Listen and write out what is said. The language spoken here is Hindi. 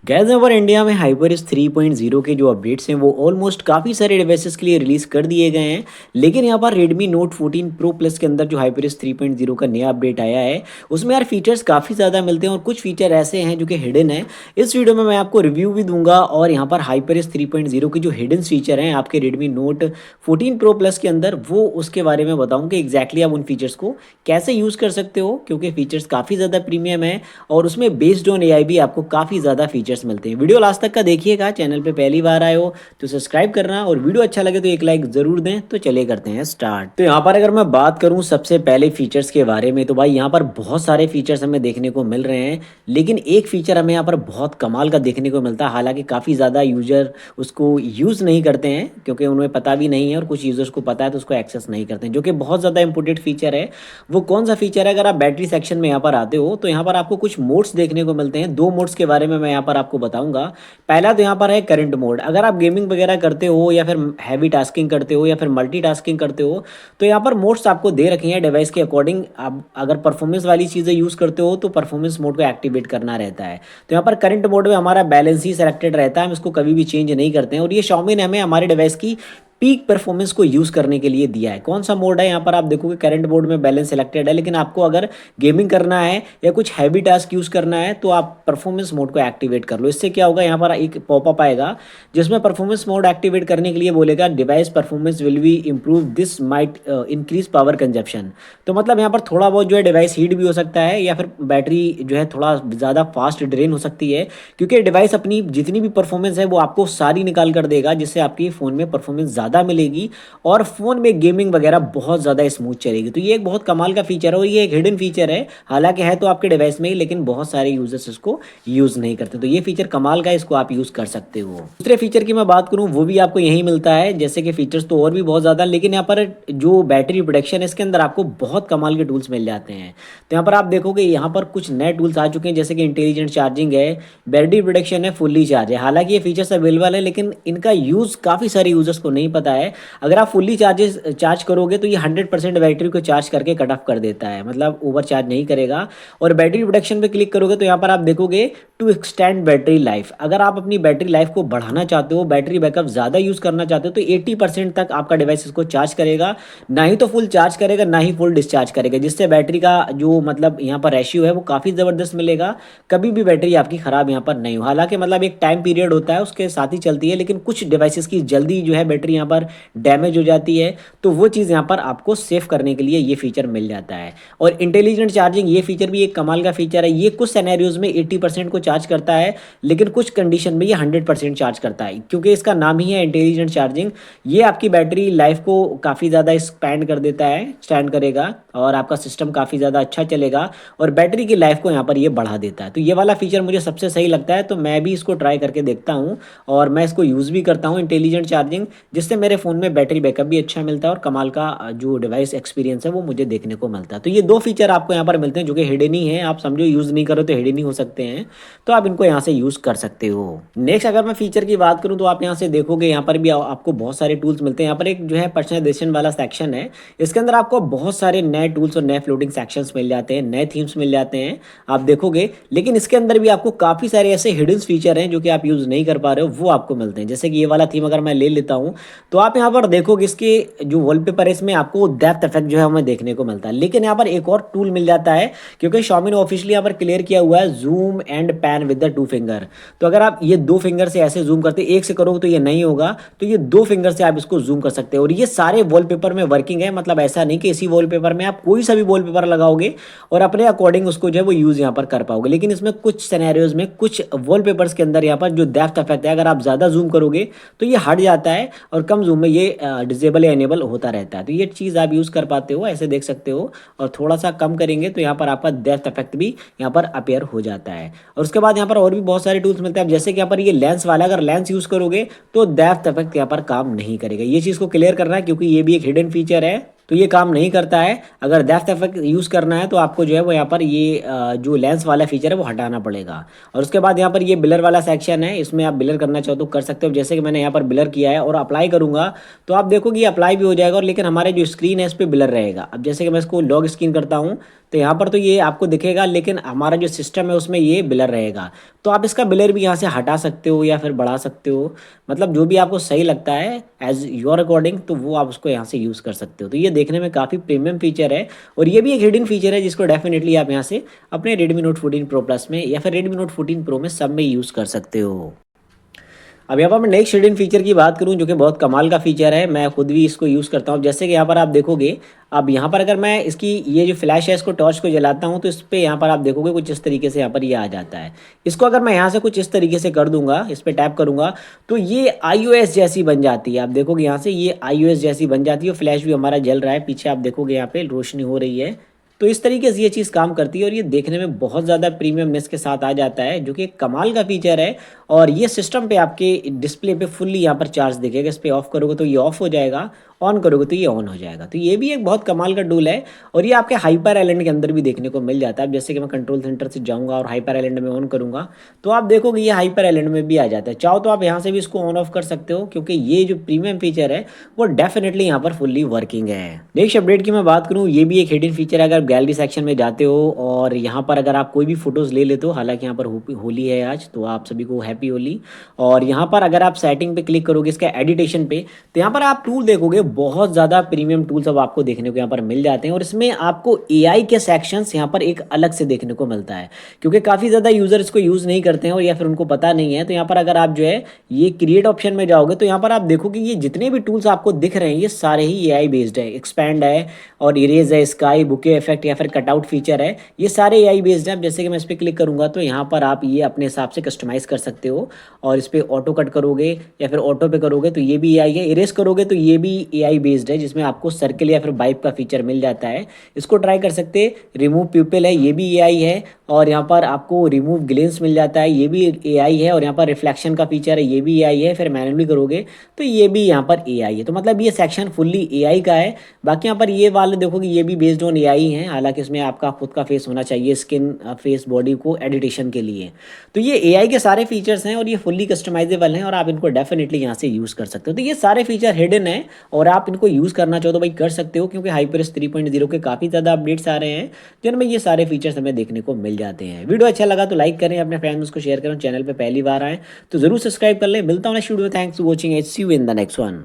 गैस यहाँ पर इंडिया में HyperX 3.0 के जो अपडेट्स हैं वो ऑलमोस्ट काफ़ी सारे डिवाइसेस के लिए रिलीज़ कर दिए गए हैं। लेकिन यहाँ पर Redmi Note 14 Pro Plus के अंदर जो HyperX 3.0 का नया अपडेट आया है उसमें यार फीचर्स काफ़ी ज़्यादा मिलते हैं और कुछ फीचर ऐसे हैं जो कि हिडन है। इस वीडियो में मैं आपको रिव्यू भी दूंगा और यहाँ पर HyperX 3.0 के जो हिडन फीचर हैं आपके Redmi Note 14 Pro Plus के अंदर वो उसके बारे में बताऊँ कि एग्जैक्टली आप उन फीचर्स को कैसे यूज़ कर सकते हो, क्योंकि फीचर्स काफ़ी ज़्यादा प्रीमियम है और उसमें बेस्ड ऑन AI भी आपको काफ़ी ज़्यादा फीचर्स मिलते हैं। वीडियो लास्ट तक का देखिएगा। चैनल पे पहली बार आए हो तो सब्सक्राइब करना और वीडियो अच्छा लगे तो एक लाइक ज़रूर दें। तो चलिए करते हैं स्टार्ट। तो यहाँ पर अगर मैं बात करूँ सबसे पहले फीचर्स के बारे में, तो भाई यहाँ पर बहुत सारे फीचर्स हमें देखने को मिल रहे हैं, लेकिन एक फीचर हमें यहाँ पर बहुत कमाल का देखने को मिलता है। हालांकि काफ़ी ज़्यादा यूजर उसको यूज़ नहीं करते हैं क्योंकि उन्हें पता भी नहीं है, और कुछ यूजर्स को पता है तो उसको एक्सेस नहीं करते हैं, जो कि बहुत ज़्यादा इंपॉर्टेंट फीचर है। वो कौन सा फीचर है? अगर आप बैटरी सेक्शन में यहाँ पर आते हो तो यहाँ पर आपको कुछ मोड्स देखने को मिलते हैं। दो मोड्स के बारे में मैं यहाँ पर आपको बताऊंगा। पहला तो यहाँ पर है करंट मोड। अगर आप गेमिंग वगैरह करते हो या फिर हैवी टास्किंग करते हो या फिर मल्टीटास्किंग करते हो तो यहाँ पर मोड्स आपको दे रखे हैं डिवाइस के अकॉर्डिंग। आप अगर परफॉर्मेंस वाली चीज़ें यूज़ करते हो तो परफॉर्मेंस मोड को एक्टिवेट करना रहता है। तो यहाँ पर करंट मोड में हमारा बैलेंस ही सेलेक्टेड रहता है, हम इसको कभी भी चेंज नहीं करते हैं। और ये Xiaomi ने हमें हमारे डिवाइस की पीक परफॉर्मेंस को यूज़ करने के लिए दिया है। कौन सा मोड है? यहाँ पर आप देखोगे करंट मोड में बैलेंस सेलेक्टेड है, लेकिन आपको अगर गेमिंग करना है या कुछ हैवी टास्क यूज़ करना है तो आप परफॉर्मेंस मोड को एक्टिवेट कर लो। इससे क्या होगा, यहाँ पर एक पॉपअप आएगा जिसमें परफॉर्मेंस मोड एक्टिवेट करने के लिए बोलेगा device performance will be improve, this might increase power consumption. तो मतलब यहाँ पर थोड़ा बहुत जो है डिवाइस हीट भी हो सकता है या फिर बैटरी जो है थोड़ा ज़्यादा फास्ट ड्रेन हो सकती है, क्योंकि डिवाइस अपनी जितनी भी परफॉर्मेंस है वो आपको सारी निकाल कर देगा, जिससे आपकी फ़ोन में परफॉर्मेंस ज़्यादा मिलेगी और फ़ोन में गेमिंग वगैरह बहुत ज़्यादा स्मूथ चलेगी। तो ये एक बहुत कमाल का फीचर है और ये एक हिडन फीचर है। हालांकि है तो आपके डिवाइस में ही, लेकिन बहुत सारे यूजर्स इसको यूज़ नहीं करते। तो ये फीचर कमाल का है, इसको आप यूज़ कर सकते हो। दूसरे फीचर की मैं बात करूँ वो भी आपको यही मिलता है, जैसे कि फीचर्स तो और भी बहुत ज़्यादा, लेकिन यहाँ पर जो बैटरी प्रोटेक्शन है इसके अंदर आपको बहुत कमाल के टूल्स मिल जाते हैं। तो यहाँ पर आप देखोगे यहाँ पर कुछ नए टूल्स आ चुके हैं, जैसे कि इंटेलिजेंट चार्जिंग है, बैटरी प्रोटेक्शन है, फुल्ली चार्ज है। हालांकि ये फीचर्स अवेलेबल है लेकिन इनका यूज़ काफ़ी सारे यूजर्स को नहीं पता है। अगर आप फुल्ली चार्ज करोगे तो ये 100% बैटरी को चार्ज करके कट ऑफ कर देता है, मतलब ओवर चार्ज नहीं करेगा। और बैटरी प्रोटेक्शन पे क्लिक करोगे तो यहाँ पर आप देखोगे टू एक्सटेंड बैटरी लाइफ। अगर आप अपनी बैटरी लाइफ को बढ़ाना चाहते हो, बैटरी बैकअप ज़्यादा यूज़ करना चाहते हो, तो 80% तक आपका डिवाइस इसको चार्ज करेगा। ना ही तो फुल चार्ज करेगा ना ही फुल डिस्चार्ज करेगा, जिससे बैटरी का जो मतलब यहाँ पर रेशियो है वो काफ़ी ज़बरदस्त मिलेगा। कभी भी बैटरी आपकी ख़राब यहाँ पर नहीं हो। हालांकि मतलब एक टाइम पीरियड होता है उसके साथ ही चलती है, लेकिन कुछ डिवाइसेस की जल्दी जो है बैटरी यहाँ पर डैमेज हो जाती है, तो वो चीज़ यहाँ पर आपको सेव करने के लिए ये फीचर मिल जाता है। और इंटेलिजेंट चार्जिंग, ये फीचर भी एक कमाल का फीचर है। ये कुछ सिनेरियोज में 80% को चार्ज करता है, लेकिन कुछ कंडीशन में ये 100% चार्ज करता है, क्योंकि इसका नाम ही है इंटेलिजेंट चार्जिंग। ये आपकी बैटरी लाइफ को काफ़ी ज़्यादा एक्सपैंड कर देता है, एक्सटेंड करेगा और आपका सिस्टम काफ़ी ज़्यादा अच्छा चलेगा और बैटरी की लाइफ को यहाँ पर ये बढ़ा देता है। तो ये वाला फीचर मुझे सबसे सही लगता है, तो मैं भी इसको ट्राई करके देखता हूँ और मैं इसको यूज़ भी करता हूँ इंटेलिजेंट चार्जिंग, जिससे मेरे फ़ोन में बैटरी बैकअप भी अच्छा मिलता है और कमाल का जो डिवाइस एक्सपीरियंस है वो मुझे देखने को मिलता है। तो ये दो फीचर आपको यहाँ पर मिलते हैं जो कि हिडन ही है, आप समझो यूज़ नहीं करो तो हिडन ही हो सकते हैं, तो आप इनको यहाँ से यूज़ कर सकते हो। नेक्स्ट अगर मैं फीचर की बात करूँ तो आप यहाँ से देखोगे यहाँ पर भी आपको बहुत सारे टूल्स मिलते हैं। यहाँ पर एक जो है पर्सनलाइजेशन वाला सेक्शन है, इसके अंदर आपको बहुत सारे नए टूल्स और नए फ्लोटिंग सेक्शंस मिल जाते हैं, नए थीम्स मिल जाते हैं, आप देखोगे। लेकिन इसके अंदर भी आपको काफ़ी सारे ऐसे हिडन फीचर हैं जो कि आप यूज़ नहीं कर पा रहे हो, वो आपको मिलते हैं। जैसे कि ये वाला थीम अगर मैं ले लेता हूँ तो आप यहाँ पर देखोगे इसके जो वॉलपेपर है इसमें आपको डेप्थ इफेक्ट जो है हमें देखने को मिलता है। लेकिन यहाँ पर एक और टूल मिल जाता है, क्योंकि Xiaomi ने ऑफिशियली यहाँ पर क्लियर किया हुआ है zoom and pan with the 2 finger. तो अगर आप ये 2 फिंगर से ऐसे जूम करते, एक से करोगे तो ये नहीं होगा, तो ये 2 फिंगर से आप इसको जूम कर सकते हो। और ये सारे वॉलपेपर में वर्किंग है, मतलब ऐसा नहीं कि इसी वॉलपेपर में आप कोई सा भी वॉलपेपर लगाओगे और अपने अकॉर्डिंग उसको जो है वो यूज़ यहाँ पर कर पाओगे। लेकिन इसमें कुछ सिनेरियोज में कुछ वॉलपेपर्स के अंदर यहाँ पर जो डेप्थ इफेक्ट है, अगर आप ज़्यादा जूम करोगे तो ये हट जाता है और कम जूम में ये डिसेबल या इनेबल होता रहता है। तो ये चीज़ आप यूज़ कर पाते हो, ऐसे देख सकते हो। और थोड़ा सा कम करेंगे तो यहाँ पर आपका डेप्थ इफेक्ट भी यहाँ पर अपेयर हो जाता है। और उसके बाद यहाँ पर और भी बहुत सारे टूल्स मिलते हैं, जैसे कि यहाँ पर ये लेंस वाला, अगर लेंस यूज़ करोगे तो डेप्थ इफेक्ट यहाँ पर काम नहीं करेगा। ये चीज़ को क्लियर करना है क्योंकि ये भी एक हिडन फीचर है, तो ये काम नहीं करता है। अगर डेप्थ इफेक्ट यूज़ करना है तो आपको जो है वो यहाँ पर ये जो लेंस वाला फीचर है वो हटाना पड़ेगा। और उसके बाद यहाँ पर ये ब्लर वाला सेक्शन है, इसमें आप ब्लर करना चाहो तो कर सकते हो। जैसे कि मैंने यहाँ पर ब्लर किया है और अप्लाई करूँगा तो आप देखो कि ये अप्लाई भी हो जाएगा, और लेकिन हमारे जो स्क्रीन है इस पर ब्लर रहेगा। अब जैसे कि मैं इसको लॉक स्क्रीन करता हूँ तो यहाँ पर तो ये आपको दिखेगा, लेकिन हमारा जो सिस्टम है उसमें ये ब्लर रहेगा। तो आप इसका ब्लर भी यहाँ से हटा सकते हो या फिर बढ़ा सकते हो, मतलब जो भी आपको सही लगता है एज योर अकॉर्डिंग, तो वो आप उसको यहाँ से यूज़ कर सकते हो। तो ये देखने में काफ़ी प्रीमियम फीचर है और ये भी एक हिडन फीचर है जिसको डेफिनेटली आप यहाँ से अपने Redmi Note 14 Pro Plus में या फिर Redmi Note 14 Pro में सब में यूज़ कर सकते हो। अब यहाँ पर मैं नेक्स्ट हिडन फीचर की बात करूँ जो कि बहुत कमाल का फीचर है, मैं खुद भी इसको यूज़ करता हूँ। जैसे कि यहाँ पर आप देखोगे, अब यहाँ पर अगर मैं इसकी ये जो फ्लैश है इसको टॉर्च को जलाता हूँ तो इस पे यहाँ पर आप देखोगे कुछ इस तरीके से यहाँ पर ये आ जाता है। इसको अगर मैं यहाँ से कुछ इस तरीके से कर दूंगा, इस पर टैप करूंगा, तो ये iOS जैसी बन जाती है। आप देखोगे यहाँ से ये iOS जैसी बन जाती है, फ्लैश भी हमारा जल रहा है, पीछे आप देखोगे यहाँ पे रोशनी हो रही है। तो इस तरीके से ये चीज़ काम करती है और ये देखने में बहुत ज़्यादा प्रीमियमनेस के साथ आ जाता है, जो कि एक कमाल का फीचर है। और ये सिस्टम पे आपके डिस्प्ले पे फुल्ली यहाँ पर चार्ज दिखेगा। इस पर ऑफ करोगे तो ये ऑफ हो जाएगा, ऑन करोगे तो ये ऑन हो जाएगा। तो ये भी एक बहुत कमाल का टूल है और ये आपके हाइपर आइलैंड के अंदर भी देखने को मिल जाता है। अब जैसे कि मैं कंट्रोल सेंटर से जाऊँगा और हाइपर आइलैंड में ऑन करूँगा तो आप देखोगे ये हाइपर आइलैंड में भी आ जाता है। चाहो तो आप यहाँ से भी इसको ऑन ऑफ कर सकते हो, क्योंकि ये जो प्रीमियम फीचर है वो डेफिनेटली यहाँ पर फुल्ली वर्किंग है। नेक्स्ट अपडेट की मैं बात करूँ, ये भी एक हिडन फीचर है। अगर गैलरी सेक्शन में जाते हो और यहाँ पर अगर आप कोई भी फोटोज़ ले लेते हो, हालांकि यहाँ पर होली है आज, तो आप सभी को हैप्पी होली। और यहाँ पर अगर आप सेटिंग पे क्लिक करोगे इसका एडिटेशन पे, तो यहाँ पर आप टूल देखोगे, बहुत ज़्यादा प्रीमियम टूल्स अब आपको देखने को यहाँ पर मिल जाते हैं। और इसमें आपको एआई के सेक्शंस यहाँ पर एक अलग से देखने को मिलता है, क्योंकि काफ़ी ज़्यादा यूज़र इसको यूज़ नहीं करते हैं और या फिर उनको पता नहीं है। तो यहाँ पर अगर आप जो है ये क्रिएट ऑप्शन में जाओगे तो यहाँ पर आप देखोगे ये जितने भी टूल्स आपको दिख रहे हैं ये सारे ही एआई बेस्ड है। एक्सपैंड है और इरेज है, स्काई, बुके इफेक्ट या फिर कटआउट फीचर है, ये सारे एआई बेस्ड हैं। अब जैसे कि मैं इस पर क्लिक करूँगा तो यहाँ पर आप ये अपने हिसाब से कस्टमाइज़ कर सकते हो और इस पर ऑटो कट करोगे या फिर ऑटो पे करोगे तो ये भी एआई है। इरेज करोगे तो ये भी एआई बेस्ड है, जिसमें आपको सर्किल या फिर बाइप का फीचर मिल जाता है, इसको ट्राई कर सकते हैं। रिमूव प्यूपिल है, ये भी एआई है। और यहाँ पर आपको रिमूव ग्लेंस मिल जाता है, ये भी एआई है। और यहाँ पर रिफ्लेक्शन का फीचर है, ये भी एआई है। फिर मैनुअली करोगे तो ये भी यहाँ पर एआई है। तो मतलब ये सेक्शन फुल्ली एआई का है। बाकी यहाँ पर ये वाले देखोगे ये भी बेस्ड ऑन एआई हैं, हालांकि इसमें आपका खुद का फेस होना चाहिए स्किन फेस बॉडी को एडिटेशन के लिए। तो ये एआई के सारे फीचर्स हैं और ये फुल्ली कस्टमाइजेबल हैं और आप इनको डेफिनेटली यहाँ से यूज़ कर सकते हो। तो ये सारे फीचर हिडन है और आप इनको यूज़ करना चाहो तो भाई कर सकते हो, क्योंकि HyperX 3.0 के काफ़ी ज़्यादा अपडेट्स आ रहे हैं जिनमें ये सारे फीचर्स हमें देखने को मिल जाते हैं। वीडियो अच्छा लगा तो लाइक करें, अपने फ्रेंड्स को शेयर करें, चैनल पर पहली बार आए तो जरूर सब्सक्राइब कर लें। मिलता हूँ नेक्स्ट वीडियो में। Thanks for watching, see you in the next one.